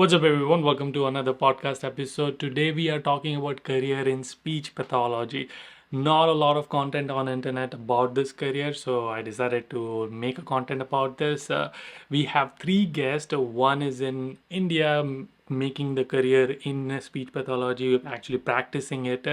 What's up, everyone? Welcome to another podcast episode. Today we are talking about career in speech pathology. Not a lot of content on internet about this career, so I decided to make a content about this. We have three guests. One is in India, making the career in speech pathology, actually practicing it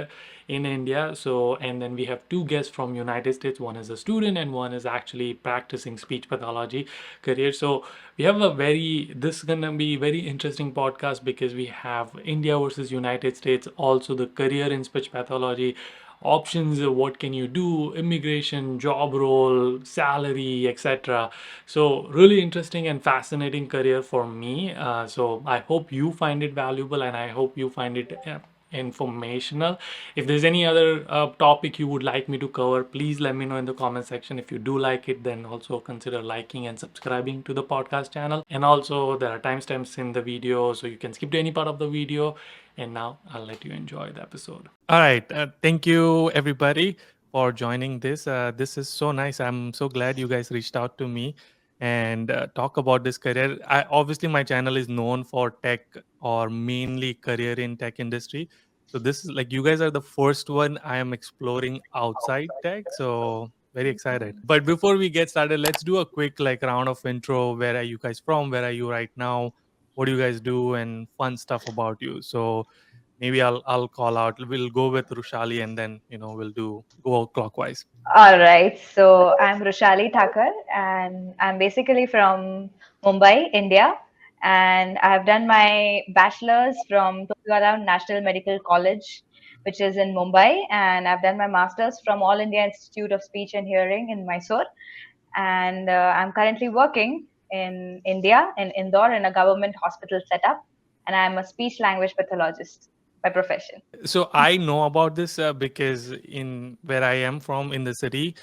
in India. So, and then we have two guests from United States. One is a student, and one is actually practicing speech pathology career. So we have this is gonna be very interesting podcast because we have India versus United States, also the career in speech pathology, options, what can you do, immigration, job role, salary, etc. So really interesting and fascinating career for me. So I hope you find it valuable, and I hope you find it informational. If there's any other topic you would like me to cover, please let me know in the comment section. If you do like it, then also consider liking and subscribing to the podcast channel. And also there are timestamps in the video, so you can skip to any part of the video. And now I'll let you enjoy the episode. All right. Thank you, everybody, for joining this. This is so nice. I'm so glad you guys reached out to me and talk about this career. Obviously, my channel is known for tech or mainly career in tech industry. So this is like you guys are the first one I am exploring outside tech. So very excited. But before we get started, let's do a quick like round of intro. Where are you guys from? Where are you right now? What do you guys do? And fun stuff about you. So maybe I'll call out. We'll go with Rushali, and then we'll go clockwise. All right. So I'm Roshali Thakur, and I'm basically from Mumbai, India. And I've done my bachelor's from Topiwala National Medical College, which is in Mumbai. And I've done my master's from All India Institute of Speech and Hearing in Mysore. And I'm currently working in India, in Indore, in a government hospital setup. And I'm a speech language pathologist by profession. So I know about this because in where I am from in the city,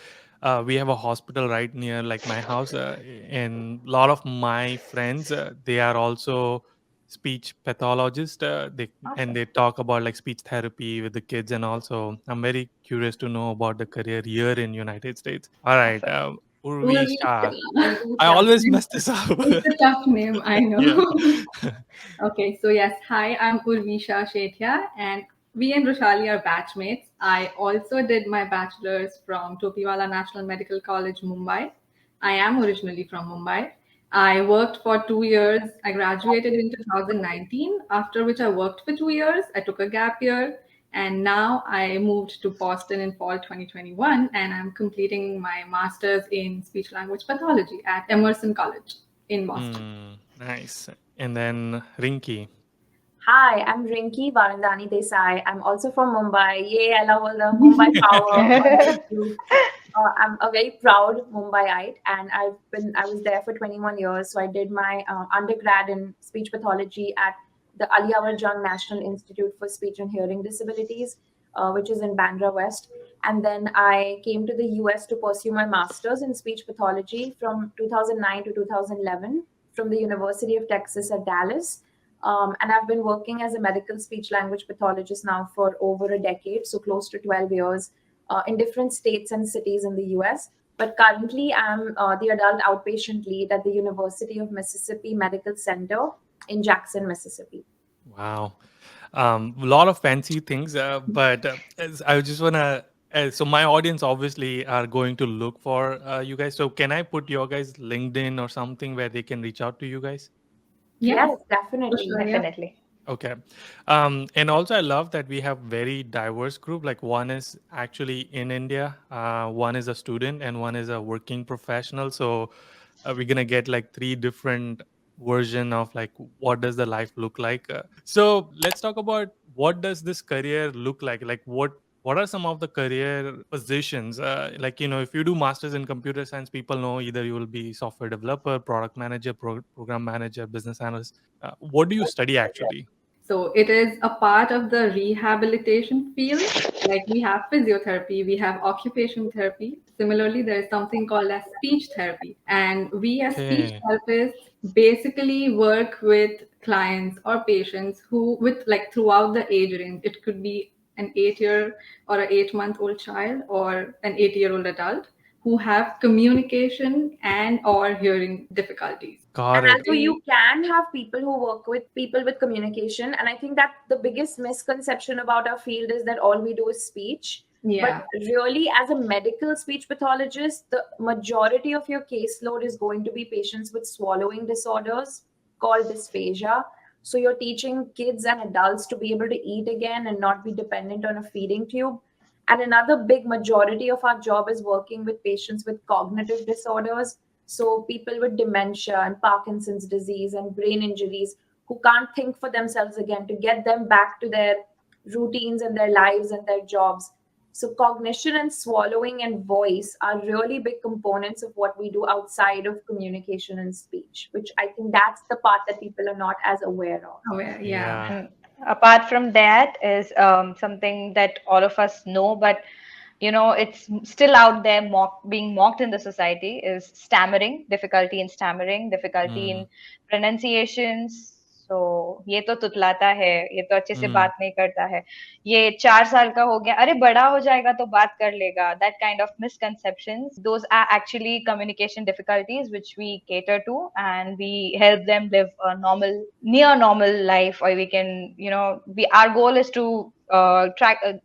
we have a hospital right near like my house, and a lot of my friends they are also speech pathologists. And Awesome. they talk about like speech therapy with the kids, and also I'm very curious to know about the career here in United States. All right, Awesome. Urvisha, Urvisha. I always mess this up. It's a tough name, I Yeah. know. Okay, so yes, hi, I'm Urvisha Shethia, and we and Roshali are batchmates. I also did my bachelor's from Topiwala National Medical College, Mumbai. I am originally from Mumbai. I worked for 2 years. I graduated in 2019, after which I worked for 2 years. I took a gap year, and now I moved to Boston in fall 2021, and I'm completing my master's in speech language pathology at Emerson College in Boston. Nice. And then Rinky. Hi, I'm Rinki Varandani Desai. I'm also from Mumbai. Yay, I love all the Mumbai power. I'm a very proud Mumbaiite, and I was there for 21 years. So I did my undergrad in speech pathology at the Ali Awar Jung National Institute for Speech and Hearing Disabilities, which is in Bandra West. And then I came to the US to pursue my master's in speech pathology from 2009 to 2011 from the University of Texas at Dallas. And I've been working as a medical speech language pathologist now for over a decade, so close to 12 years, in different states and cities in the US. But currently, I'm the adult outpatient lead at the University of Mississippi Medical Center in Jackson, Mississippi. Wow. A lot of fancy things, but I just want to. So my audience obviously are going to look for you guys. So can I put your guys LinkedIn or something where they can reach out to you guys? Yes, Yes, for definitely. sure. Yeah. Definitely. Okay. And also I love that we have very diverse group. Like one is actually in India, one is a student, and one is a working professional. So we're gonna get like three different version of like what does the life look like. So let's talk about what does this career look like. Like what are some of the career positions? Like if you do masters in computer science, people know either you will be software developer, product manager, program manager, business analyst. What do you study actually? So it is a part of the rehabilitation field. Like we have physiotherapy, we have occupation therapy. Similarly, there is something called as speech therapy. And we as speech Okay. therapists basically work with clients or patients who with like throughout the age range. It could be an 8 year or an 8 month old child or an 80-year-old adult. who have communication and or hearing difficulties. Got And it. also, you can have people who work with people with communication. And I think that the biggest misconception about our field is that all we do is speech. But Yeah. really, as a medical speech pathologist, the majority of your caseload is going to be patients with swallowing disorders called dysphagia. So you're teaching kids and adults to be able to eat again and not be dependent on a feeding tube. And another big majority of our job is working with patients with cognitive disorders. So people with dementia and Parkinson's disease and brain injuries who can't think for themselves again, to get them back to their routines and their lives and their jobs. So cognition and swallowing and voice are really big components of what we do outside of communication and speech, which I think that's the part that people are not as aware of. Aware. Yeah. Yeah. And apart from that is something that all of us know, but it's still out there being mocked in the society is stammering, difficulty in stammering, difficulty in Mm. pronunciations. So ये तो तुतलाता है, ये तो अच्छे से Mm. बात नहीं करता है, ये 4 साल का हो गया, अरे बड़ा हो जाएगा तो बात कर लेगा. That kind of misconceptions, those are actually communication difficulties which we cater to, and we help them live a normal, near normal life, or we can, our goal is to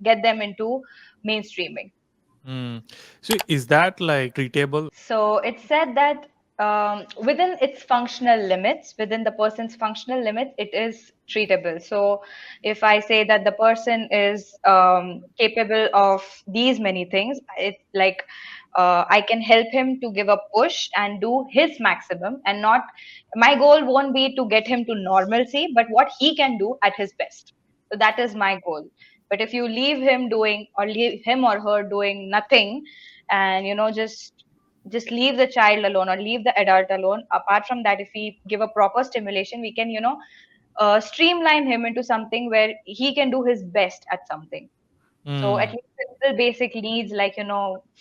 get them into mainstreaming. Mm. So is that like treatable? So it said that within its functional limits, within the person's functional limits, it is treatable. So if I say that the person is capable of these many things, it like I can help him to give a push and do his maximum, and not, my goal won't be to get him to normalcy, but what he can do at his best. So that is my goal. But if you leave him doing, or leave him or her doing nothing, and just leave the child alone or leave the adult alone, apart from that, if we give a proper stimulation, we can streamline him into something where he can do his best at something. So at Mm. least simple basic needs like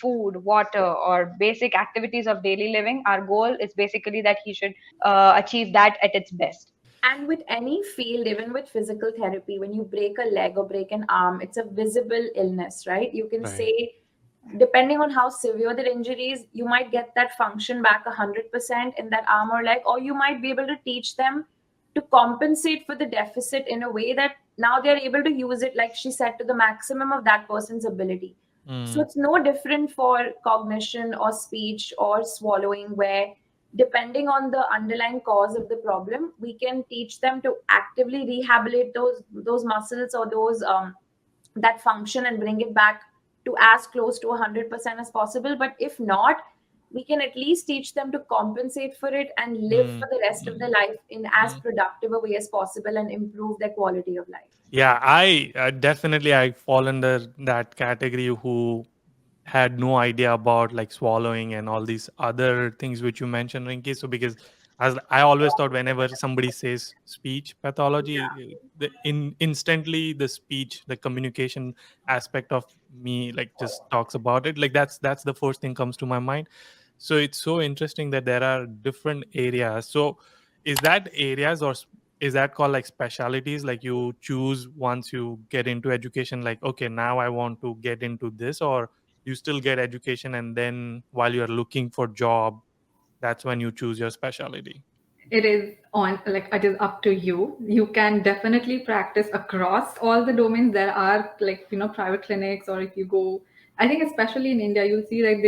food, water, or basic activities of daily living, our goal is basically that he should achieve that at its best. And with any field, even with physical therapy, when you break a leg or break an arm, it's a visible illness, right? You can Right. say, depending on how severe the injury is, you might get that function back 100% in that arm or leg, or you might be able to teach them to compensate for the deficit in a way that now they're able to use it, like she said, to the maximum of that person's ability. So Mm. it's no different for cognition or speech or swallowing, where depending on the underlying cause of the problem, we can teach them to actively rehabilitate those muscles or those that function and bring it back to as close to 100% as possible. But if not, we can at least teach them to compensate for it and live Mm. for the rest of their life in as Mm. productive a way as possible and improve their quality of life. Yeah, I definitely I fall under that category who had no idea about like swallowing and all these other things which you mentioned, Rinki. So because as I always thought whenever somebody says speech pathology, instantly the speech, the communication aspect of me like just talks about it. Like that's the first thing comes to my mind. So it's so interesting that there are different areas. So is that areas or is that called like specialities, like you choose once you get into education, like okay now I want to get into this, or you still get education and then while you're looking for job, that's when you choose your specialty? It is on, like, it is up to you. You can definitely practice across all the domains. There are, like, private clinics, or if you go, I think especially in India, you'll see like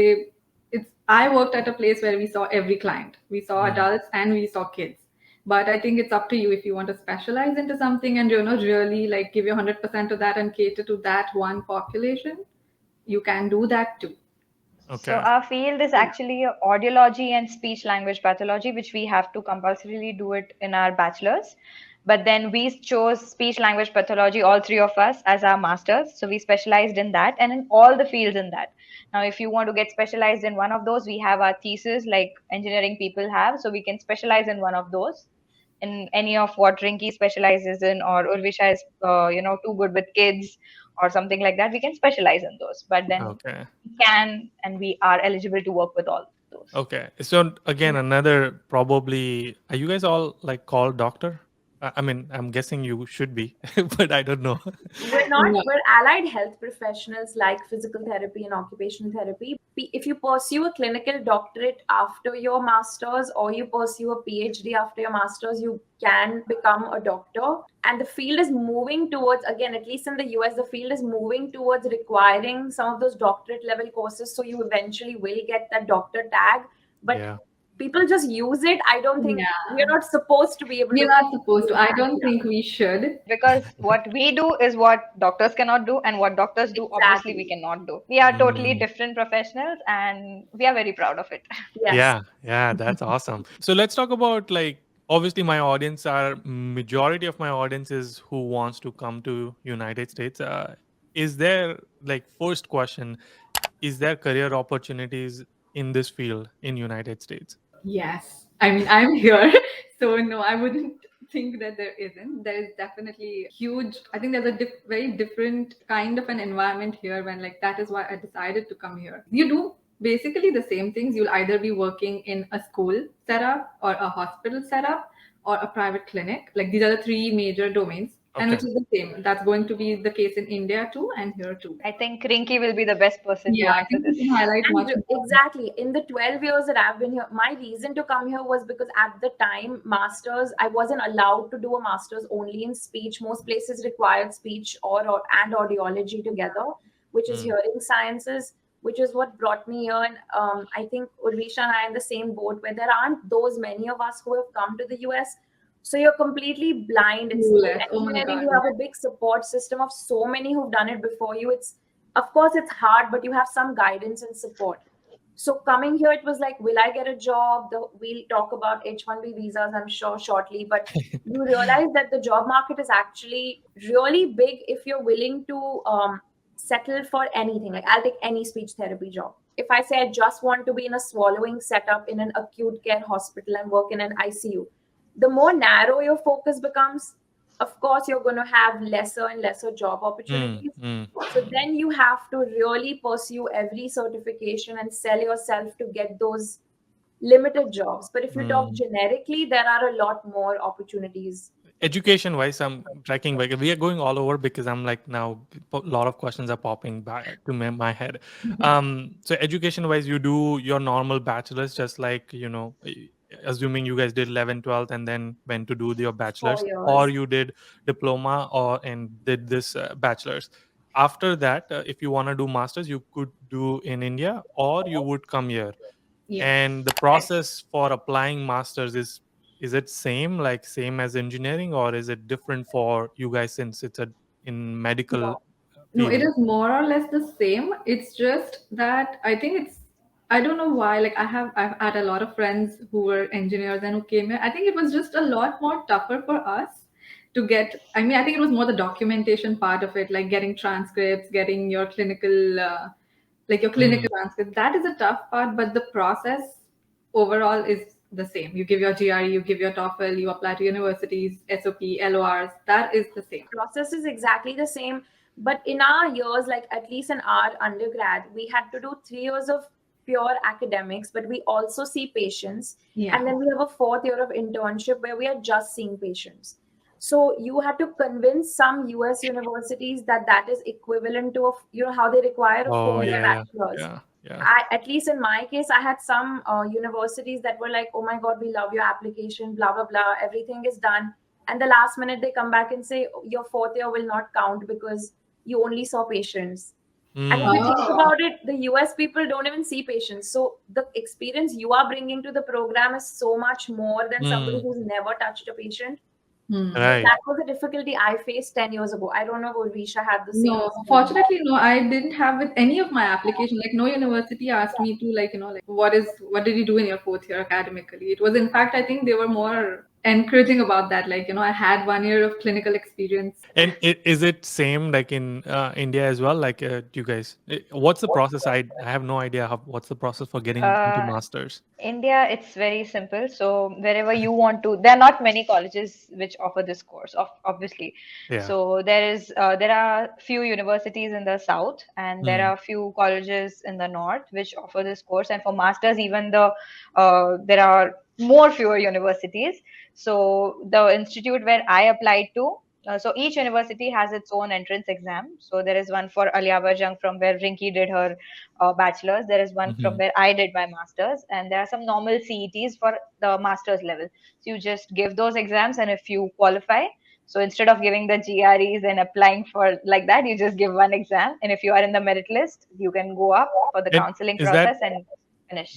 I worked at a place where we saw every client. We saw Mm. adults and we saw kids. But I think it's up to you if you want to specialize into something and really like give your 100% to that and cater to that one population. You can do that too. So Okay. our field is actually audiology and speech language pathology, which we have to compulsorily do it in our bachelor's. But then we chose speech language pathology, all three of us, as our masters. So we specialized in that and in all the fields in that. Now, if you want to get specialized in one of those, we have our thesis like engineering people have. So we can specialize in one of those. In any of what Rinky specializes in, or Urvisha is, too good with kids or something like that, we can specialize in those. But then Okay. we can and we are eligible to work with all those. Okay. So again, another probably, are you guys all like called doctor? I mean, I'm guessing you should be, but I don't know. We're not, No. we're allied health professionals like physical therapy and occupational therapy. If you pursue a clinical doctorate after your master's or you pursue a PhD after your master's, you can become a doctor. And the field is moving towards, again, at least in the US, the field is moving towards requiring some of those doctorate level courses. So you eventually will get that doctor tag. But Yeah. people just use it. I don't think we're Yeah. not supposed to be able We're to not supposed use to. I that. don't think we should. Because what we do is what doctors cannot do, and what doctors do, obviously, we Exactly. cannot do. We are totally Mm. different professionals, and we are very proud of it. Yes. Yeah, yeah, that's awesome. So let's talk about, like, obviously my audience are majority of my audience is who wants to come to United States. Is there, like, first question, is there career opportunities in this field in United States? Yes. I mean, I'm here. So, no, I wouldn't think that there isn't. There is definitely huge, I think there's a very different kind of an environment here when, like, that is why I decided to come here. You do basically the same things. You'll either be working in a school setup or a hospital setup or a private clinic. Like, these are the three major domains. And which Okay. is the same. That's going to be the case in India too and here too. I think Rinky will be the best person to Yeah, I answer think we this. can highlight And much more. exactly, in the 12 years that I've been here, my reason to come here was because at the time, masters, I wasn't allowed to do a master's only in speech. Most places required speech or and audiology together, which is Mm. hearing sciences, which is what brought me here. And I think Urvisha and I are in the same boat where there aren't those many of us who have come to the US. So you're completely blind. It's with Clueless. Oh my engineering, God. you have a big support system of so many who've done it before you. It's, of course, it's hard, but you have some guidance and support. So coming here, it was like, will I get a job? We'll talk about H-1B visas, I'm sure, shortly. But you realize that the job market is actually really big if you're willing to settle for anything. Like, I'll take any speech therapy job. If I say I just want to be in a swallowing setup in an acute care hospital and work in an ICU, the more narrow your focus becomes, of course, you're going to have lesser and lesser job Mm. opportunities. Mm. So then you have to really pursue every certification and sell yourself to get those limited jobs. But if you talk Mm. generically, there are a lot more opportunities. Education wise, I'm tracking back. We are going all over because I'm like, now a lot of questions are popping back to my head. So education wise, you do your normal bachelor's, just like, assuming you guys did 11, 12, and then went to do your four bachelor's, or years. you did diploma or and did this bachelor's. After that, if you want to do masters, you could do in India, or you would come here. Yes. And the Right. process for applying masters is it same, like same as engineering, or is it different for you guys since it's a in medical No. No, it field? is more or less the same. It's just that I think I don't know why. Like I've had a lot of friends who were engineers and who came here. I think it was just a lot more tougher for us to get. I mean, I think it was more the documentation part of it, like getting transcripts, getting your clinical, like your Mm. clinical transcript. That is a tough part, but the process overall is the same. You give your GRE, you give your TOEFL, you apply to universities, SOP, LORs. That is the same. Process is exactly the same. But in our years, like at least in our undergrad, we had to do 3 years of pure academics, but we also see patients. Yeah. And then we have a fourth year of internship where we are just seeing patients. So you had to convince some US universities that that is equivalent to, how they require a Oh, 4 year yeah, bachelor's. yeah, yeah. At least in my case, I had some universities that were like, oh my God, we love your application, blah, blah, blah. Everything is done. And the last minute they come back and say, "Oh, your fourth year will not count because you only saw patients." And if Mm. you think Oh. about it, the US people don't even see patients. So the experience you are bringing to the program is so much more than somebody Mm. who's never touched a patient. Hmm. So Right. that was a difficulty I faced 10 years ago. I don't know if Urvisha had the same No, experience. fortunately, no, I didn't have with any of my application. Like, no university asked me to, like, like, what did you do in your fourth year academically? It was, in fact, I think they were more encouraging about that. Like, I had 1 year of clinical experience. And is it same like in India as well? Like, you guys, what's the process? I have no idea what's the process for getting into Uh, masters. India, it's very simple. So wherever you want to, there are not many colleges which offer this course, obviously. Yeah. So there are few universities in the south, and there Mm. are few colleges in the north which offer this course. And for masters, even there are more fewer universities. So the institute where I applied to, so each university has its own entrance exam. So there is one for Aliavarjung from where Rinki did her bachelor's. There is one from Hmm. where I did my master's, and there are some normal CETs for the master's level. So you just give those exams, and if you qualify, so instead of giving the GREs and applying for like that, you just give one exam, and if you are in the merit list, you can go up for the And counseling is that process and finish.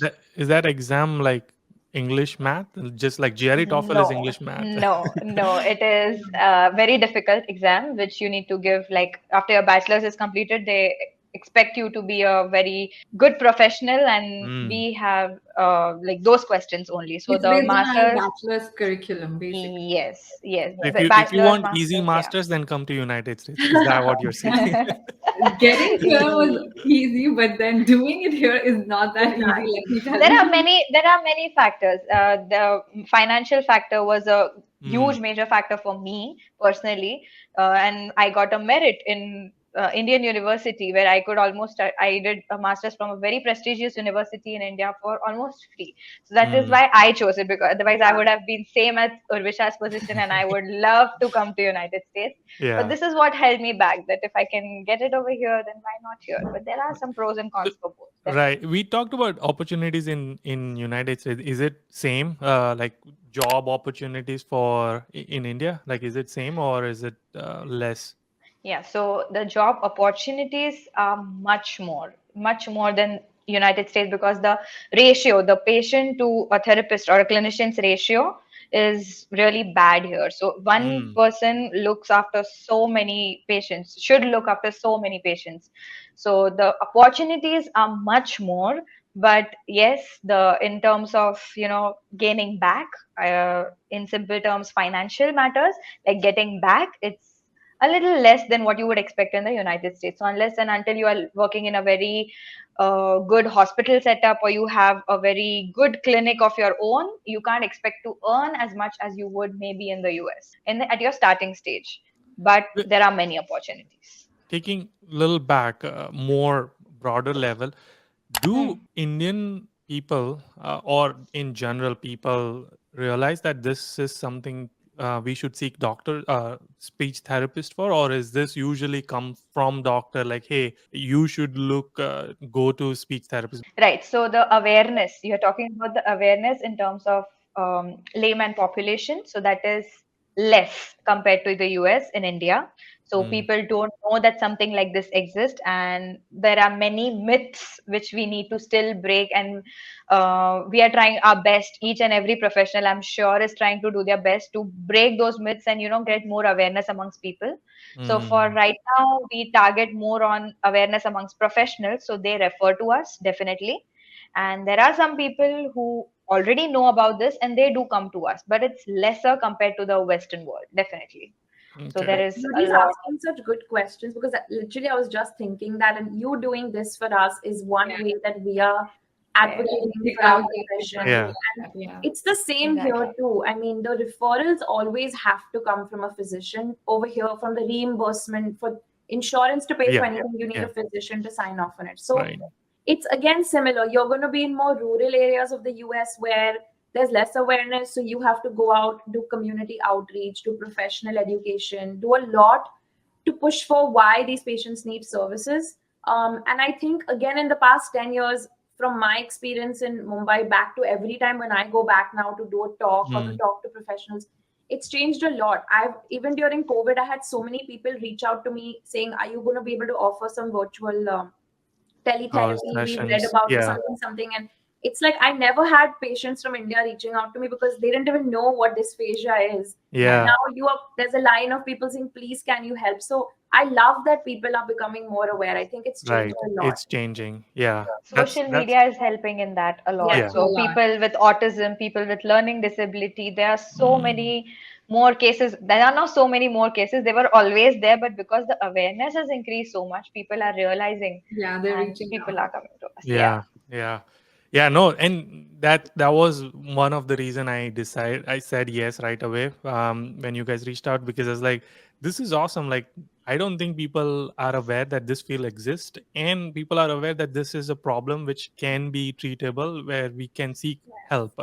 that exam like English math? Just like GRE TOEFL is No, English math. no. It is a very difficult exam which you need to give. Like after your bachelor's is completed, they expect you to be a very good professional, and Mm. we have like those questions only. So It's the based on our masters, bachelor's curriculum, basically. yes, So if you bachelor's, want easy masters, yeah. masters, then come to United States. Is that what you're saying? Getting here was E- easy, but then doing it here is not that easy, let me tell you. there are many factors. The financial factor was a Mm. huge major factor for me personally, and I got a merit in Indian university where I could almost I did a master's from a very prestigious university in India for almost free. So that is Mm. why I chose it, because otherwise I Yeah. would have been same as Urvisha's position, and I would love to come to United States. But Yeah. this is what held me back. That if I can get it over here, then why not here? But there are some pros and So, cons for both, right. definitely. We talked about opportunities in United States. Is it same? Like job opportunities for in India? Like is it same or is it less? Yeah, so the job opportunities are much more than United States, because the ratio, the patient to a therapist or a clinician's ratio is really bad here. So one Mm. person looks after so many patients, should look after so many patients. So the opportunities are much more, but yes, the in terms of, gaining back, in simple terms, financial matters, like getting back, it's a little less than what you would expect in the United States. So unless and until you are working in a very good hospital setup, or you have a very good clinic of your own, you can't expect to earn as much as you would maybe in the US at your starting stage. But Wi- there are many opportunities. Taking a little back, more broader level, do Hmm. Indian people or in general people realize that this is something we should seek doctor speech therapist for, or is this usually come from doctor like, hey, you should look go to speech therapist? Right. So the awareness, you're talking about the awareness in terms of layman population. So that is less compared to the US in India. So Mm, people don't know that something like this exists, and there are many myths which we need to still break. And we are trying our best. Each and every professional, I'm sure, is trying to do their best to break those myths and get more awareness amongst people. So for mm, right now, we target more on awareness amongst professionals. So they refer to us definitely. And there are some people who already know about this and they do come to us, but it's lesser compared to the Western world, definitely. So there okay. Right. is a Yudi's lot. asking such good questions because literally I was just thinking that, and you doing this for us is one Yeah, way that we are Yeah, advocating for I our was going profession. to Yeah. say And that. Yeah. it's the same here exactly. too. I mean, the referrals always have to come from a physician. Over here, from the reimbursement for insurance to pay for Yeah. anything, you need Yeah. a physician to sign off on it. So Right. it's again similar. You're going to be in more rural areas of the US where there's less awareness. So you have to go out, do community outreach, do professional education, do a lot to push for why these patients need services. And I think, again, in the past 10 years, from my experience in Mumbai back to every time when I go back now to do a talk or to Mm. talk to professionals, it's changed a lot. I've even during COVID, I had so many people reach out to me saying, "Are you going to be able to offer some virtual teletherapy? We've read Sessions. about Yeah. something." And it's like I never had patients from India reaching out to me because they didn't even know what dysphagia is. And Yeah. now there's a line of people saying, "Please, can you help?" So I love that people are becoming more aware. I think it's changed Right. a lot. It's changing. Yeah. Social That's media is helping in that a Yeah. lot. yeah. A So lot. people with autism, people with learning disability, there are so Mm. many more cases. There are now so many more cases. They were always there, but because the awareness has increased so much, people are realizing Yeah, they're and reaching people out. are coming to us. Yeah. Yeah. Yeah. Yeah, no, and that was one of the reason I said yes right away when you guys reached out, because I was like, this is awesome. Like, I don't think people are aware that this field exists, and people are aware that this is a problem which can be treatable, where we can seek help.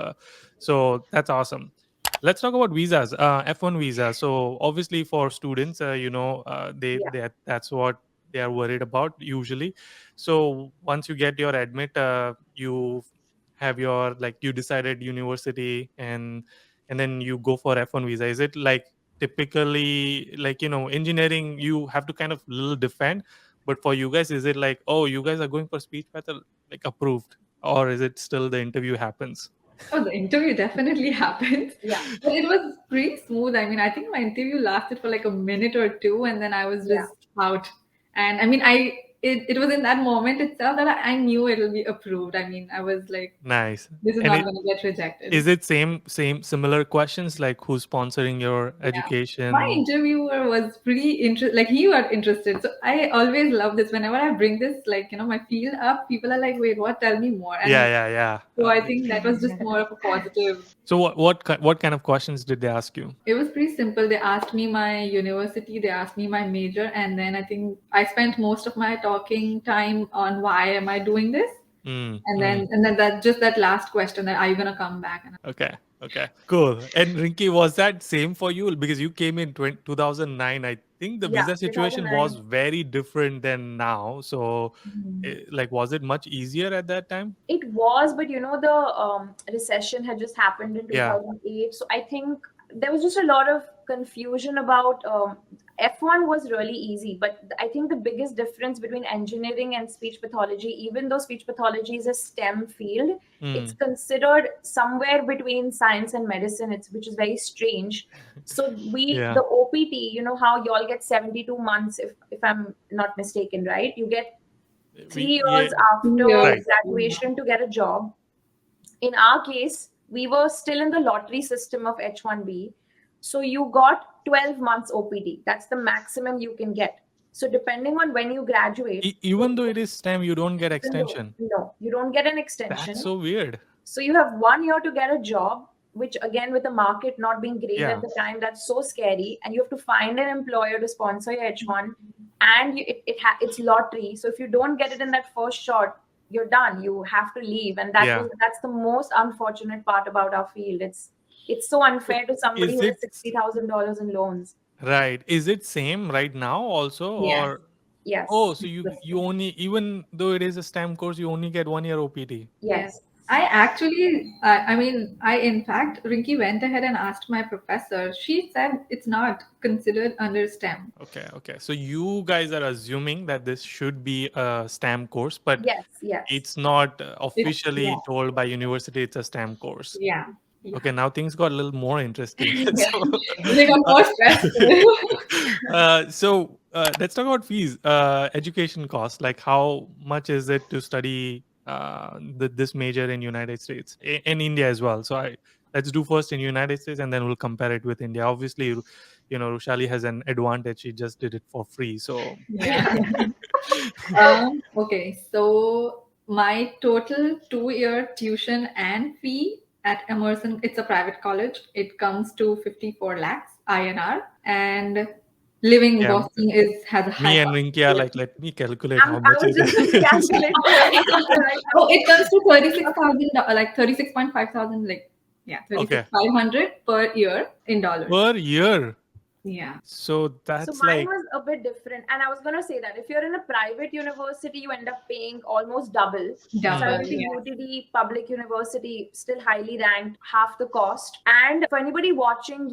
So that's awesome. Let's talk about visas. F1 visa. So obviously for students, Yeah. that's what they are worried about usually. So once you get your admit, you have your, like, you decided university, and then you go for F1 visa. Is it like typically, like, engineering, you have to kind of little defend, but for you guys, is it like, oh, you guys are going for speech battle, like, approved, or is it still the interview happens? Oh, the interview definitely happened, Yeah. but it was pretty smooth. I mean, I think my interview lasted for like a minute or two, and then I was Yeah. just out. And I mean, it was in that moment itself that I knew it'll be approved. I mean, I was like, Nice. this is And not going to get rejected. is it same similar questions, like who's sponsoring your Yeah. My education? interviewer was pretty interested, like he was interested. So I always love this. Whenever I bring this, like, my field up, people are like, wait, what? Tell me more. Yeah, And yeah, yeah. so I think that was just more of a positive. So what kind of questions did they ask you? It was pretty simple. They asked me my university, they asked me my major, and then I think I spent most of my talking time on why am I doing this? Mm, And mm. then that last question, that are you gonna come back? And Okay. Okay. Cool. And Rinki, was that same for you? Because you came in 2009. I think the Yeah. visa situation was 2009. very different than now. So, like, was it much easier at that time? It was, but the recession had just happened in Yeah. 2008. So I think there was just a lot of confusion about F1 was really easy. But I think the biggest difference between engineering and speech pathology, even though speech pathology is a STEM field, it's Mm. considered somewhere between science and medicine, which is very strange. So Yeah. the OPT, how y'all get 72 months, if I'm not mistaken, right? You get 3 years Yeah. after years. Right. graduation to get a job. In our case, we were still in the lottery system of H1B. So you got 12 months OPD. That's the maximum you can get. So depending on when you graduate, Even though it is STEM, you don't get even though, extension. no, you don't get an That's extension. so weird. So you have 1 year to get a job, which again, with the market not being great Yeah. at the time, that's so scary. And you have to find an employer to sponsor your H1, and it's lottery. So if you don't get it in that first shot, you're done. You have to leave, and Yeah. that's the most unfortunate part about our field. It's so unfair to somebody Is who has it $60,000 in loans. right? Is it same right now also, Yes. or oh, Yes, so you only, even though it is a STEM course, you only get 1 year OPT? Yes. yes, I actually, I mean, in fact, Rinki went ahead and asked my professor. She said it's not considered under STEM. Okay, okay. So you guys are assuming that this should be a STEM course, but yes, yes. it's not It's, officially yeah, told by university it's a STEM course. yeah, yeah. Okay, now things got a little more interesting. Yeah. So, They got more stressful. let's talk about fees, education costs. Like, how much is it to study this major in United States, in India as well? So let's do first in United States, and then we'll compare it with India. Obviously, Rushali has an advantage. She just did it for free. So, Yeah. Okay, so my total 2-year tuition and fee at Emerson, it's a private college, it comes to 54 lakhs INR, and living in yeah, Boston has a high me and cost. Rinki are like, let me calculate how I much was is just going to it. calculate for right Oh, now. it comes to 36,000, like 36.5 thousand, like, yeah, Okay, 36,500 per year in dollars. per year. Yeah, So So that's mine like, was a bit different. And I was going to say that if you're in a private university, you end up paying almost double. So I double, went to yeah. UTD public university, still highly ranked, half the cost. And for anybody watching,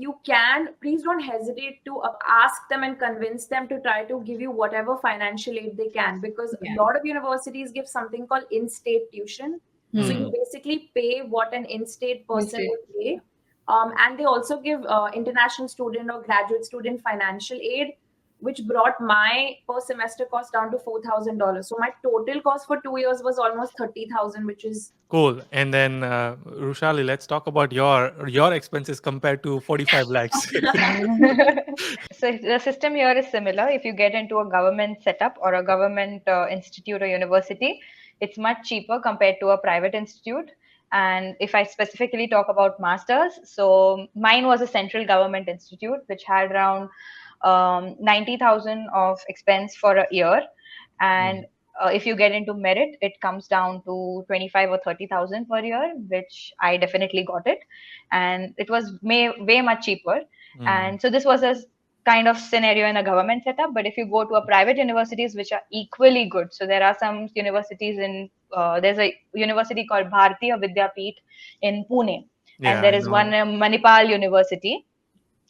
please don't hesitate to ask them and convince them to try to give you whatever financial aid they can, because Yeah. a lot of universities give something called in-state tuition. So you basically pay what an in-state person In-state, would pay. And they also give international student or graduate student financial aid, which brought my per semester cost down to $4,000. So my total cost for 2 years was almost 30,000, which is cool. And then, Rushali, let's talk about your expenses compared to 45 lakhs. So the system here is similar. If you get into a government setup or a government institute or university, it's much cheaper compared to a private institute. And if I specifically talk about masters, so mine was a central government institute which had around 90,000 of expense for a year. And if you get into merit, it comes down to 25 or 30,000 per year, which I definitely got it. And it was way much cheaper. And so this was a kind of scenario in a government setup. But if you go to a private universities, which are equally good, so there are some universities in, there's a university called Bharatiya Vidyapeeth in Pune. And Yeah, there I is one know. Manipal University,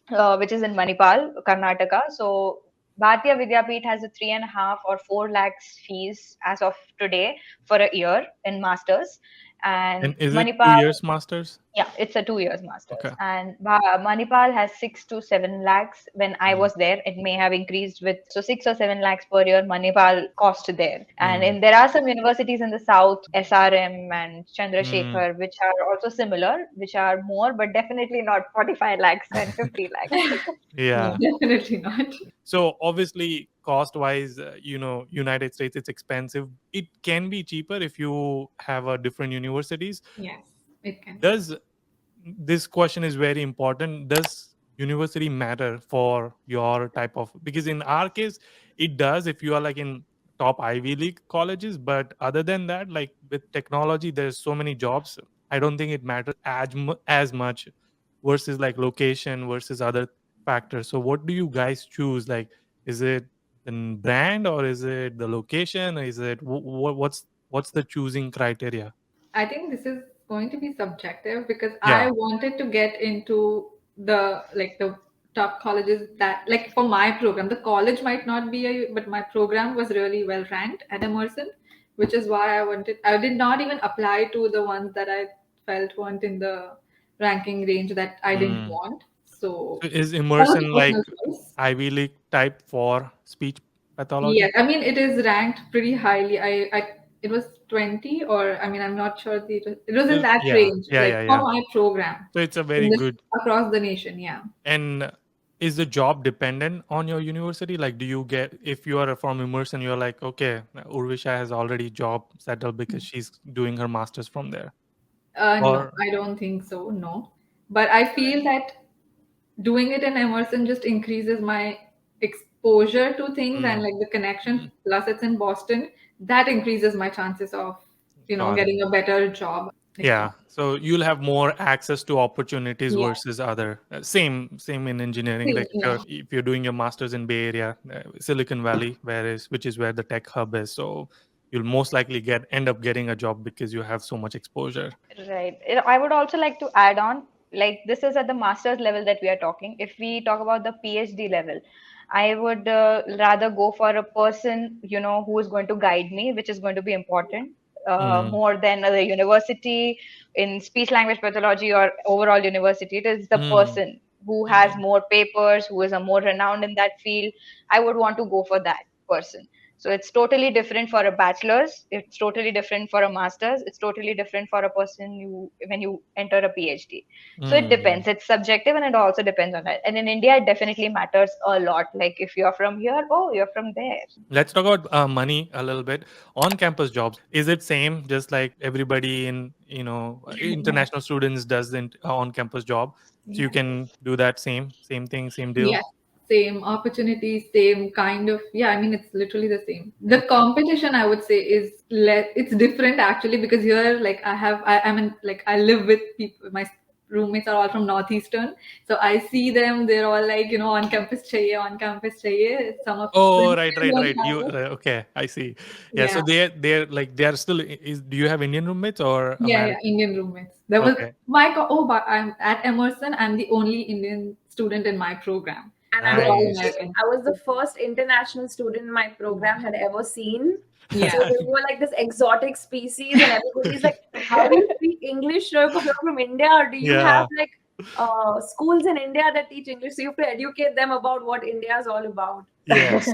which is in Manipal, Karnataka. So Bharatiya Vidyapeeth has a 3.5 or 4 lakhs fees as of today for a year in masters, and And is it two Manipal, years masters? yeah, it's a 2 years Okay. masters, and Manipal has 6 to 7 lakhs. When I was there, it may have increased with, so 6 or 7 lakhs per year. Manipal cost there, and there are some universities in the south, SRM and Mm. Chandrasekhar, which are also similar, which are more, but definitely not 45 lakhs and 50 lakhs. No, Yeah. definitely not. So obviously, cost wise, United States, it's expensive. It can be cheaper if you have a different universities. Yes, it can. Does this question is very important? Does university matter for your type of, because in our case it does if you are like in top Ivy League colleges, but other than that, like with technology there's so many jobs. I don't think it matters as much versus like location versus other factors. So what do you guys choose? Like, is it the brand, or is it the location, or is it what's the choosing criteria? I think this is going to be subjective because I Yeah. wanted to get into the top colleges that, like, for my program, the college might not be but my program was really well ranked at Emerson, which is why I did not even apply to the ones that I felt weren't in the ranking range that I didn't Mm. want. So So is that was a immersion personal like choice. Ivy League type for speech Yes, pathology? I mean it is ranked pretty highly. I it was 20, or I mean I'm not sure it was in that Yeah, range, yeah, like yeah, for yeah. my program So it's a in very this good. across the nation. Yeah. And is the job dependent on your university? Like, do you get, if you are from immersion, you're like, okay, Urvisha has already job settled because she's doing her masters from there, No, or I don't think so. No, but I feel that doing it in Emerson just increases my exposure to things and mm, like the connection. Plus, it's in Boston. That increases my chances of got it. getting a better job. Yeah, so you'll have more access to opportunities Yeah. versus other. Same in engineering. Same, Like if yeah. you're doing your masters in Bay Area, Silicon Valley, which is where the tech hub is, so you'll most likely end up getting a job because you have so much exposure. Right. I would also like to add on, like this is at the master's level that we are talking. If we talk about the PhD level, I would rather go for a person, who is going to guide me, which is going to be important Mm, more than the university in speech language pathology or overall university. It is the mm, person who has mm, more papers, who is a more renowned in that field. I would want to go for that person. So it's totally different for a bachelor's, it's totally different for a master's, it's totally different for a person you when you enter a PhD. So it mm. depends. It's subjective and it also depends on that. And in India, it definitely matters a lot. Like if you're from here, oh, you're from there. Let's talk about money a little bit. On campus jobs, is it same, just like everybody in international students does the on campus job? So you Yeah. can do that same thing, same deal. Yes, same opportunities, same kind of, yeah, I mean, it's literally the same. The competition, I would say, is it's different actually, because here, like, I'm in, like, I live with people, my roommates are all from Northeastern. So I see them, they're all like, on campus chahiye. Some of Oh, them right, still right, don't right. have it. Okay, I see. Yeah, so Yeah. they're like they are still. Do you have Indian roommates or Yeah, American? Indian roommates. There was Okay, but I'm at Emerson. I'm the only Indian student in my program. And They're I all nice. American. I was the first international student my program had ever seen. Yeah. So they were like this exotic species, and everybody's like, "How do you speak English? You're from India, or do you have Yeah. like schools in India that teach English? So you have to educate them about what India is all about." Yes.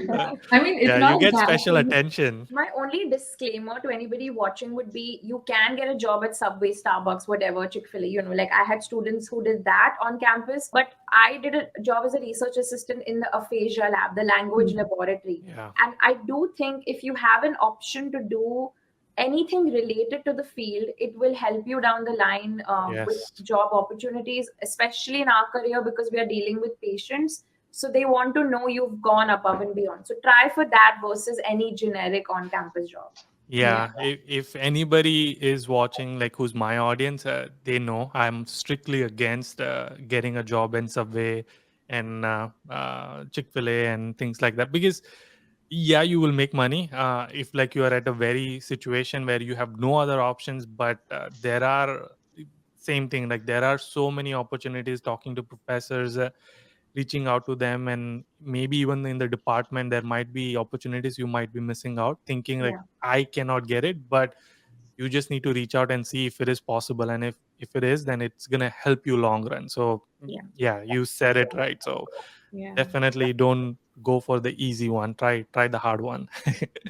I mean, it's Yeah, not you get that. special attention. My only disclaimer to anybody watching would be you can get a job at Subway, Starbucks, whatever, Chick-fil-A, like I had students who did that on campus, but I did a job as a research assistant in the aphasia lab, the language laboratory. Yeah. And I do think if you have an option to do anything related to the field, it will help you down the line with Yes. job opportunities, especially in our career, because we are dealing with patients. So they want to know you've gone above and beyond. So try for that versus any generic on campus job. Yeah. Yeah, if anybody is watching, like who's my audience, they know I'm strictly against getting a job in Subway and Chick-fil-A and things like that, because yeah, you will make money if like you are at a very situation where you have no other options, but there are same thing, like there are so many opportunities talking to professors, reaching out to them, and maybe even in the department there might be opportunities you might be missing out, thinking like Yeah. I cannot get it, but you just need to reach out and see if it is possible, and if it is, then it's going to help you long run. So Yeah. yeah, you said it right. So Yeah. definitely don't go for the easy one, try the hard one.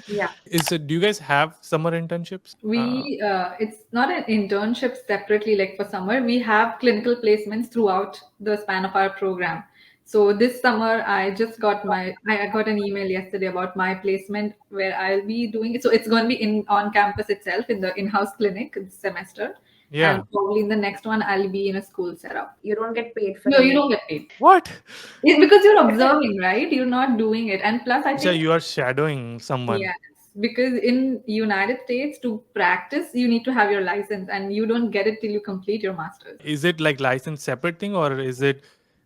Yeah. Is it, do you guys have summer internships? It's not an internship separately, like for summer. We have clinical placements throughout the span of our program. So this summer, I got an email yesterday about my placement where I'll be doing it. So it's going to be in on campus itself in the in-house clinic this semester, and Yeah. probably in the next one I'll be in a school setup. You don't get paid for No, you any. don't get paid. What? It's because you're observing, right? You're not doing it, and plus, I So think you are shadowing someone. yes, because in United States to practice you need to have your license and you don't get it till you complete your masters. Is it like license separate thing, or is it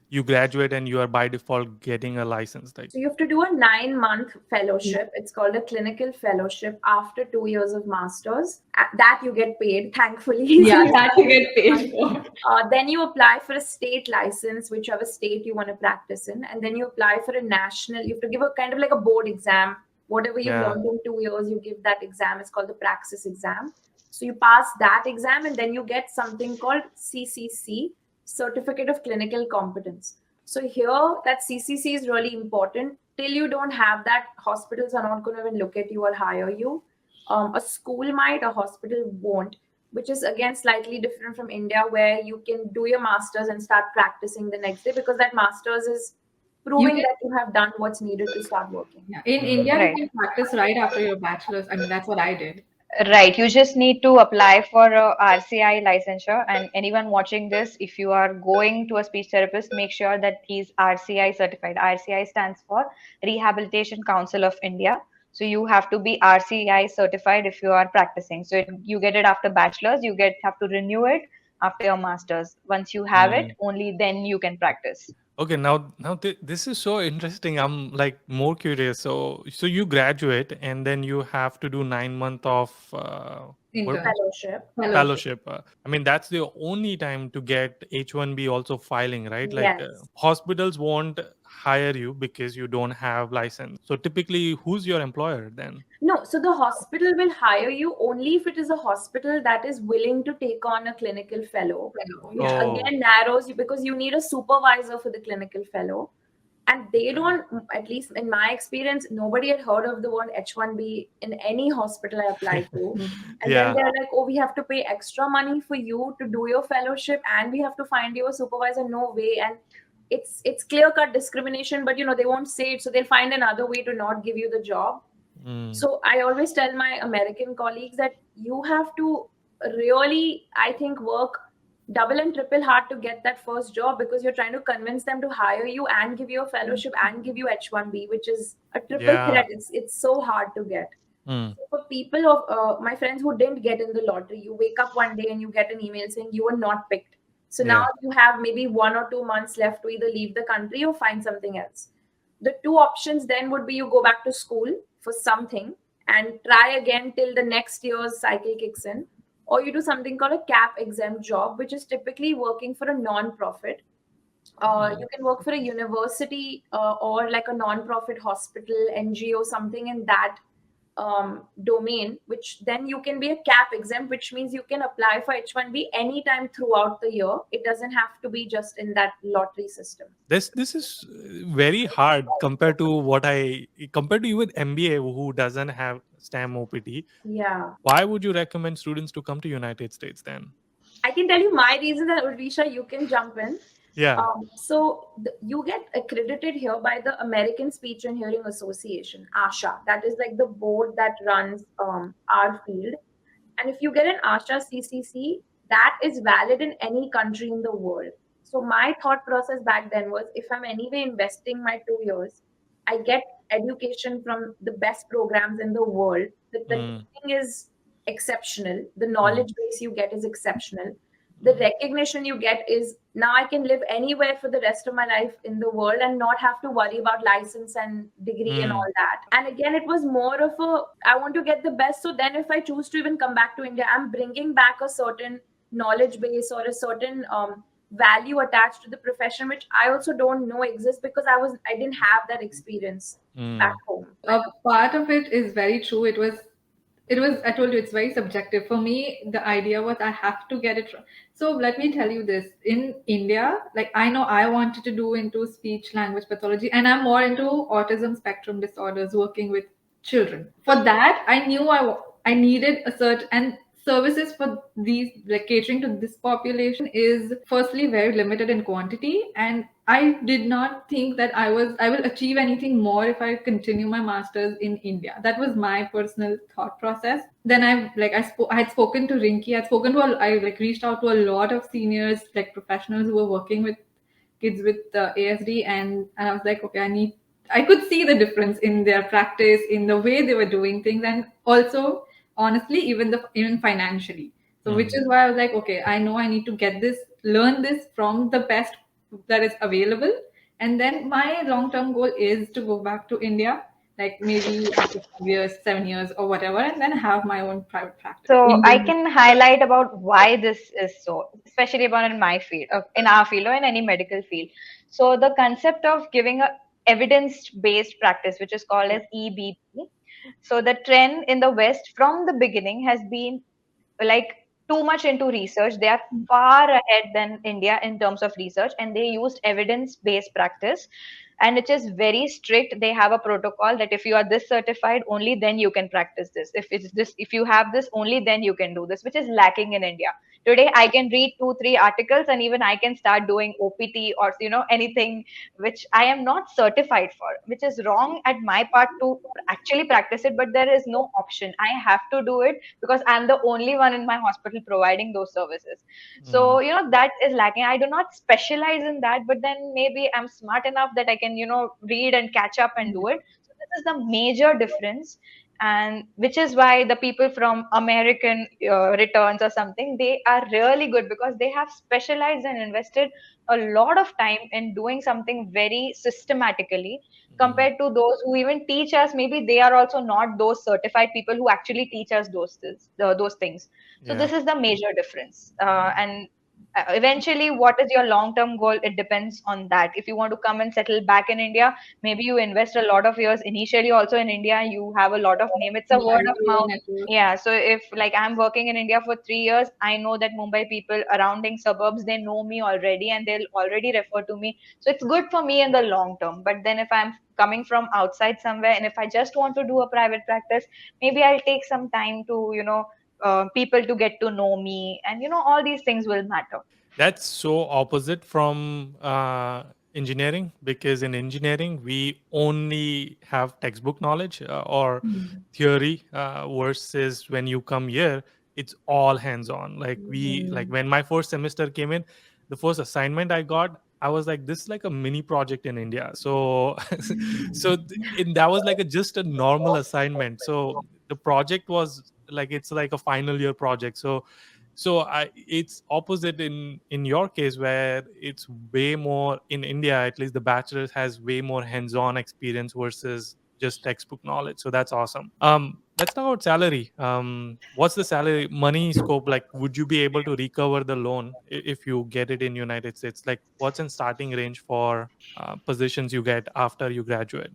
you graduate and you are by default getting a license? Like, So you have to do a 9-month Yeah. fellowship. It's called a clinical fellowship after 2 years of masters. That you get paid, thankfully. Yeah, So you that you start get paid money. for. Then you apply for a state license, whichever state you want to practice in, and then you apply for a national. You have to give a kind of like a board exam. Whatever you've yeah. learned in 2 years, you give that exam. It's called the praxis exam. So you pass that exam, and then you get something called CCC, Certificate of Clinical Competence. So here, that CCC is really important. Till you don't have that, hospitals are not going to even look at you or hire you. A school might, a hospital won't, which is again slightly different from India, where you can do your masters and start practicing the next day, because that masters is You proving can, that you have done what's needed to start working. yeah. In Mm. India, you Right. can practice right after your bachelor's. I mean, that's what I did. Right. You just need to apply for a RCI licensure. And anyone watching this, if you are going to a speech therapist, make sure that he's RCI certified. RCI stands for Rehabilitation Council of India. So you have to be RCI certified if you are practicing. So you get it after bachelor's, you get have to renew it after your master's. Once you have it, Mm. only then you can practice. Okay, this is so interesting. I'm like more curious. So you graduate and then you have to do 9 month of what Internship, Fellowship. fellowship. fellowship. I mean, that's the only time to get H1B also filing, right? Like Yes. hospitals won't hire you because you don't have license. So typically, who's your employer then? No, so the hospital will hire you only if it is a hospital that is willing to take on a clinical fellow, Fellow, which yeah. Oh, again narrows you, because you need a supervisor for the clinical fellow. And they don't, at least in my experience, nobody had heard of the word H1B in any hospital I applied to. Mhm. And then yeah. they're like, oh, we have to pay extra money for you to do your fellowship, and we have to find you a supervisor. No way. And it's clear cut discrimination, but they won't say it, so they'll find another way to not give you the job. Mm. So I always tell my American colleagues that you have to really, I think, work double and triple hard to get that first job, because you're trying to convince them to hire you and give you a fellowship and give you H1B, which is a triple Yeah. threat. It's so hard to get. Mm. So for people of my friends who didn't get in the lottery, you wake up one day and you get an email saying you were not picked. So now Yeah. you have maybe 1 or 2 months left to either leave the country or find something else. The two options then would be you go back to school for something and try again till the next year's cycle kicks in, or you do something called a cap exempt job, which is typically working for a non-profit. Mm. You can work for a university or like a non-profit hospital, NGO, something in that domain, which then you can be a cap exempt, which means you can apply for H1B anytime throughout the year. It doesn't have to be just in that lottery system. This is very hard compared to compared to even MBA who doesn't have STEM OPT. Yeah. Why would you recommend students to come to United States then? I can tell you my reasons, and Odisha, you can jump in. Yeah. You get accredited here by the American Speech and Hearing Association, ASHA. That is like the board that runs our field. And if you get an ASHA CCC, that is valid in any country in the world. So my thought process back then was, if I'm anyway investing my 2 years, I get education from the best programs in the world. The Mm, teaching is exceptional. The mm, knowledge base you get is exceptional. The recognition you get is, now I can live anywhere for the rest of my life in the world and not have to worry about license and degree and mm, all that. And again, it was more of a, I want to get the best. So then if I choose to even come back to India, I'm bringing back a certain knowledge base or a certain value attached to the profession, which I also don't know exists because I didn't have that experience back mm, home. A part of it is very true. It was I told you it's very subjective. For me, the idea was I have to get it. So let me tell you this. In India, like I know I wanted to do into speech language pathology, and I'm more into autism spectrum disorders, working with children. For that, I knew I needed a certain, and services for these, like catering to this population, is firstly very limited in quantity, and I did not think that I will achieve anything more if I continue my masters in India. That was my personal thought process. Then I had spoken to Rinki. I like reached out to a lot of seniors, like professionals who were working with kids with ASD, and I was like, okay, I could see the difference in their practice, in the way they were doing things, and also honestly, even financially. So which mm. is why I was like, okay, I know I need to learn this from the best that is available, and then my long term goal is to go back to India, like maybe after 5 years, 7 years, or whatever, and then have my own private practice. So I Indian. can highlight about why this is so, especially about in my field, in our field or in any medical field. So the concept of giving a evidence-based practice, which is called as EBP. So the trend in the West from the beginning has been like too much into research. They are far ahead than India in terms of research, and they used evidence-based practice, and it is very strict. They have a protocol that if you are this certified, only then you can practice this. If it's this, if you have this, only then you can do this, which is lacking in India. Today, I can read 2, 3 articles, and even I can start doing OPT or anything which I am not certified for, which is wrong at my part to actually practice it. But there is no option. I have to do it because I'm the only one in my hospital providing those services. Mm, So, that is lacking. I do not specialize in that, but then maybe I'm smart enough that I can, read and catch up and do it. So, this is the major difference. And which is why the people from American returns or something, they are really good because they have specialized and invested a lot of time in doing something very systematically mm. compared to those who even teach us. Maybe they are also not those certified people who actually teach us those things. So Yeah. this is the major difference. And eventually, what is your long term goal? It depends on that. If you want to come and settle back in India, maybe you invest a lot of years initially also in India. You have a lot of name. It's a Yeah, word of your mouth. network. Yeah, so if like I'm working in India for 3 years, I know that Mumbai people surrounding suburbs, they know me already and they'll already refer to me. So it's good for me in the long term. But then if I'm coming from outside somewhere and if I just want to do a private practice, maybe I'll take some time to, people to get to know me, and all these things will matter. That's so opposite from engineering, because in engineering we only have textbook knowledge or theory, versus when you come here it's all hands on. Like when my first semester came in, the first assignment I got, I was like, this is like a mini project in India. So that was like just a normal assignment. So the project was like, it's like a final year project. So it's opposite in your case, where it's way more in India. At least the bachelor's has way more hands-on experience versus just textbook knowledge. So that's awesome. Let's talk about salary. What's the salary money scope like? Would you be able to recover the loan if you get it in United States? Like, what's in starting range for positions you get after you graduate?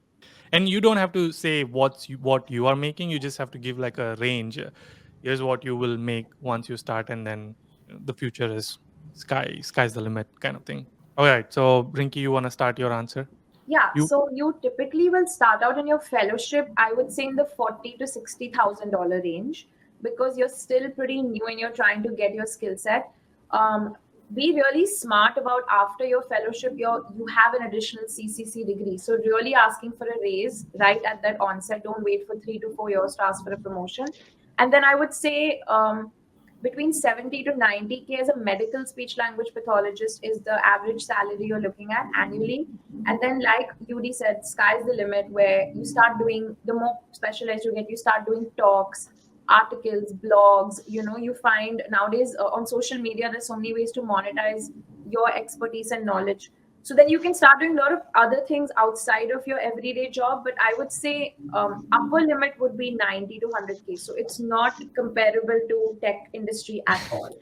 And you don't have to say what you are making. You just have to give like a range. Here's what you will make once you start, and then the future is sky's the limit kind of thing. All right, so Rinky, you want to start your answer? Yeah, You so you typically will start out in your fellowship, I would say in the 40 to 60,000 dollar range, because you're still pretty new and you're trying to get your skill set. Be really smart about, after your fellowship, you have an additional CCC degree. So really asking for a raise right at that onset. Don't wait for 3 to 4 years to ask for a promotion. And then I would say between 70 to 90K as a medical speech language pathologist is the average salary you're looking at annually. And then, like Yudi said, sky's the limit, where you start doing, the more specialized you get, you start doing talks, articles, blogs. You find nowadays on social media, there's so many ways to monetize your expertise and knowledge. So then you can start doing a lot of other things outside of your everyday job. But I would say upper limit would be 90 to 100K. So it's not comparable to tech industry at all.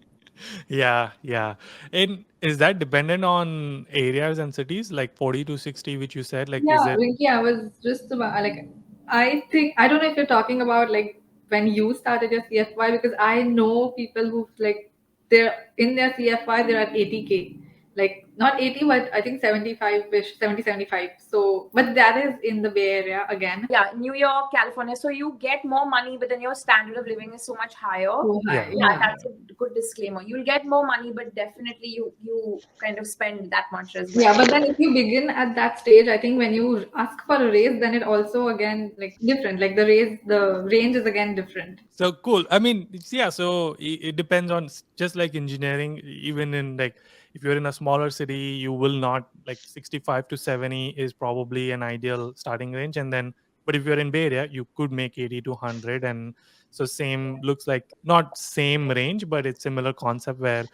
Yeah, yeah. And is that dependent on areas and cities, like 40 to 60, which you said? Like, is Yeah, it? Rinky, I was just about like, I think, I don't know if you're talking about like when you started your CFY, because I know people who like they're in their CFY, they're at 80K. Like not 80, but I think 75-ish, 70, 75. So, but that is in the Bay Area again. Yeah, New York, California. So you get more money, but then your standard of living is so much higher. So high, Yeah. Yeah, yeah. that's a good disclaimer. You'll get more money, but definitely you kind of spend that much as well. Yeah, but then if you begin at that stage, I think when you ask for a raise, then it also again like different. Like the range is again different. So cool. I mean, yeah. So it depends on just like engineering. Even in like, if you're in a smaller city, you will not like 65 to 70 is probably an ideal starting range. And then, but if you're in Bay Area, you could make 80 to 100. And so same looks like not same range, but it's similar concept where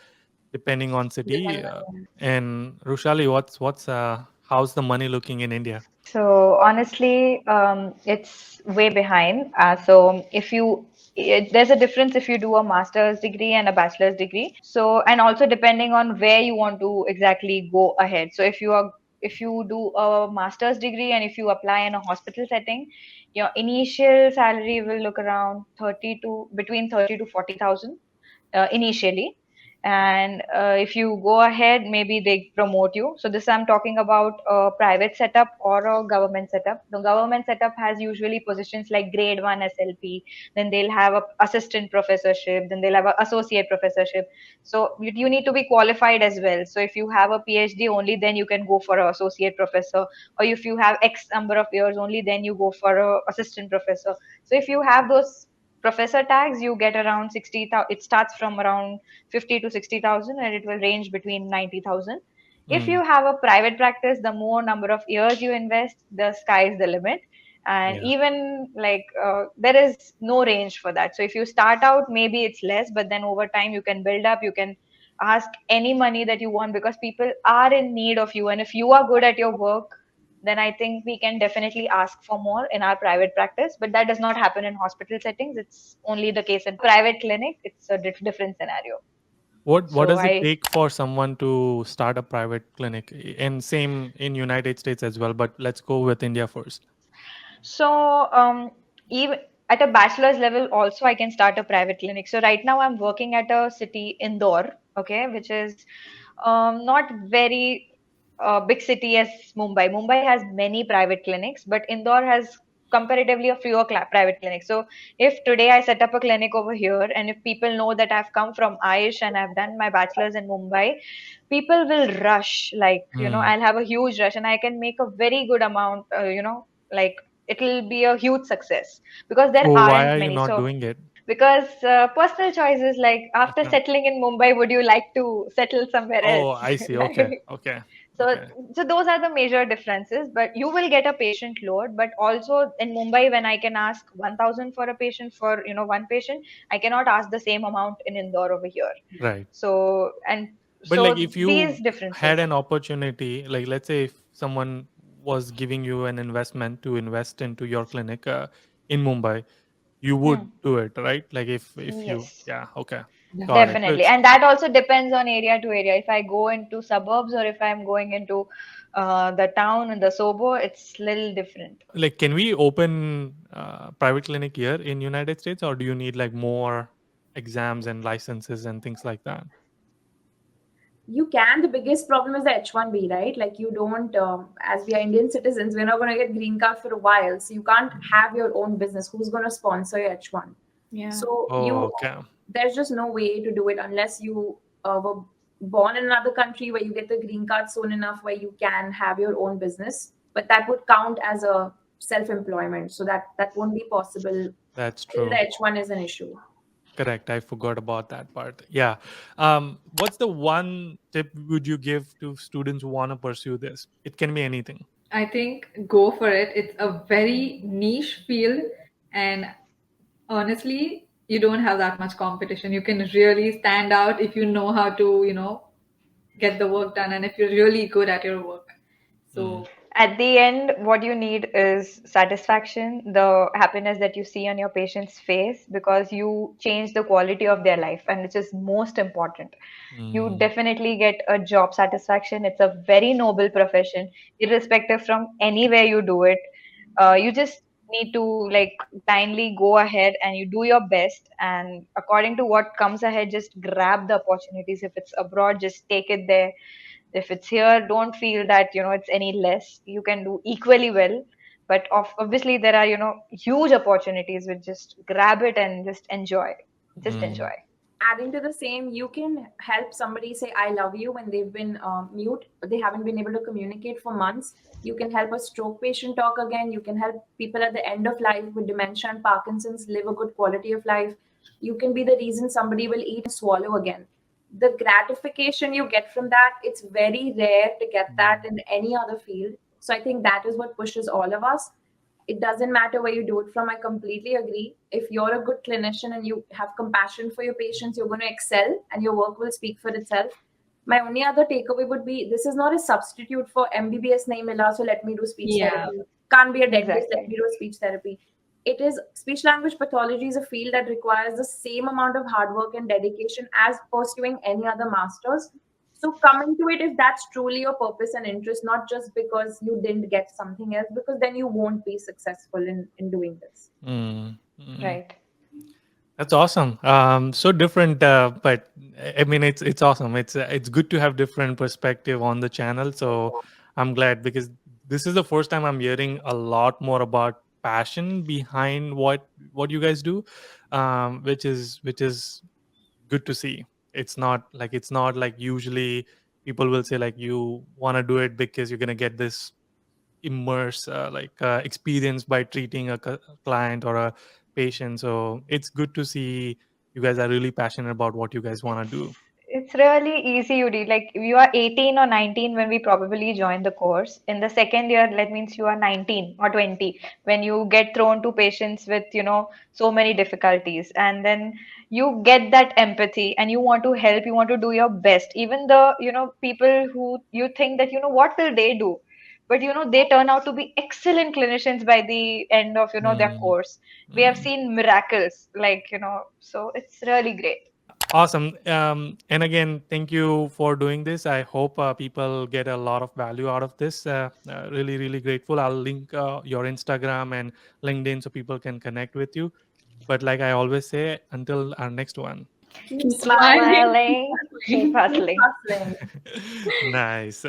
depending on city. Depending on And Rushali, what's how's the money looking in India? So honestly, it's way behind. So there's a difference if you do a master's degree and a bachelor's degree. So, and also depending on where you want to exactly go ahead. So if you do a master's degree and if you apply in a hospital setting, your initial salary will look around 30 to between 30 to 40,000 initially. And if you go ahead, maybe they promote you. So this I'm talking about a private setup or a government setup. The government setup has usually positions like grade 1 SLP, then they'll have a assistant professorship, then they'll have an associate professorship. So you need to be qualified as well. So if you have a PhD, only then you can go for an associate professor, or if you have X number of years, only then you go for a assistant professor. So if you have those professor tags, you get around 60,000. It starts from around 50 to 60,000, and it will range between 90,000. If Mm, you have a private practice, the more number of years you invest, the sky is the limit. And yeah. even like there is no range for that. So if you start out, maybe it's less, but then over time you can build up. You can ask any money that you want because people are in need of you. And if you are good at your work, then I think we can definitely ask for more in our private practice. But that does not happen in hospital settings. It's only the case in private clinic. It's a different scenario. What So does it I take for someone to start a private clinic? And same in United States as well, but let's go with India first. So, even at a bachelor's level, also I can start a private clinic. So right now I'm working at a city, Indore, okay, which is not very big city as Mumbai. Mumbai has many private clinics, but Indore has comparatively a fewer private clinics. So if today I set up a clinic over here, and if people know that I've come from Aish and I've done my bachelor's in Mumbai, people will rush. Like, Hmm. I'll have a huge rush, and I can make a very good amount. Like it'll be a huge success because there So why aren't are you many. not So doing it? because personal choices, like after Okay. settling in Mumbai, would you like to settle somewhere Oh, else? I see. Okay. Like, Okay. so Okay. so those are the major differences. But you will get a patient load. But also in Mumbai, when I can ask 1,000 for a patient, for one patient, I cannot ask the same amount in Indore over here. Right. So and But like so if these you had differences. an opportunity, like let's say if someone was giving you an investment to invest into your clinic in Mumbai, you would Hmm. do it, right? Like if you, Yes. yeah, okay. Got it. So Definitely. it's And that also depends on area to area. If I go into suburbs or if I'm going into the town and the sobo, it's little different. like, can we open private clinic here in United States, or do you need like more exams and licenses and things like that? you can. The biggest problem is the H1B, right? Like you don't, as we are Indian citizens, we're not going to get green card for a while. So you can't have your own business. Who's going to sponsor your H1? Yeah. So Oh, okay. there's just no way to do it unless you were born in another country where you get the green card soon enough where you can have your own business. But that would count as a self-employment. So that won't be possible That's till true. the H1 is an issue. Correct. I forgot about that part. Yeah. What's the one tip would you give to students who want to pursue this? It can be anything. I think go for it. It's a very niche field, and honestly, you don't have that much competition. You can really stand out if you know how to, get the work done, and if you're really good at your work. Mm. So, At the end, what you need is satisfaction, the happiness that you see on your patient's face because you change the quality of their life, and which is most important. You Mm. definitely get a job satisfaction. It's a very noble profession, irrespective from anywhere you do it. You just need to like blindly go ahead and you do your best, and according to what comes ahead, just grab the opportunities. If it's abroad, just take it there. If it's here, don't feel that it's any less. You can do equally well, but obviously there are huge opportunities. With just grab it and just enjoy. Just Mm. enjoy. Adding to the same, you can help somebody say I love you when they've been mute, they haven't been able to communicate for months. You can help a stroke patient talk again. You can help people at the end of life with dementia and Parkinson's live a good quality of life. You can be the reason somebody will eat and swallow again. The gratification you get from that, it's very rare to get that in any other field. So I think that is what pushes all of us. It doesn't matter where you do it from. I completely agree. If you're a good clinician and you have compassion for your patients, you're going to excel and your work will speak for itself. My only other takeaway would be this is not a substitute for MBBS nahi mila, so let me do speech yeah. therapy. Can't be a dentist, let Exactly. me do speech therapy. It is speech language pathology is a field that requires the same amount of hard work and dedication as pursuing any other masters. So come into it if that's truly your purpose and interest, not just because you didn't get something else, because then you won't be successful in doing this. Mm. Mm. Right. That's awesome. So different, but I mean, it's awesome. It's good to have different perspective on the channel. So I'm glad because this is the first time I'm hearing a lot more about passion behind what you guys do, which is good to see. It's not like usually people will say like you want to do it because you're gonna get this experience by treating a client or a patient. So it's good to see you guys are really passionate about what you guys want to It's do. it's really easy, Yudi. Like you are 18 or 19 when we probably join the course. In the second year, that means you are 19 or 20 when you get thrown to patients with, so many difficulties. And then you get that empathy and you want to help, you want to do your best. Even the, people who you think that, what will they do? But they turn out to be excellent clinicians by the end of, their Mm, course. We have mm. seen miracles, like, so it's really great. Awesome. And again, thank you for doing this. I hope people get a lot of value out of this. Really, really grateful. I'll link your Instagram and LinkedIn so people can connect with you. But like I always say, until our next one. Keep Keep Keep smiling, smiling. smiling, keep keep hustling. hustling. Nice.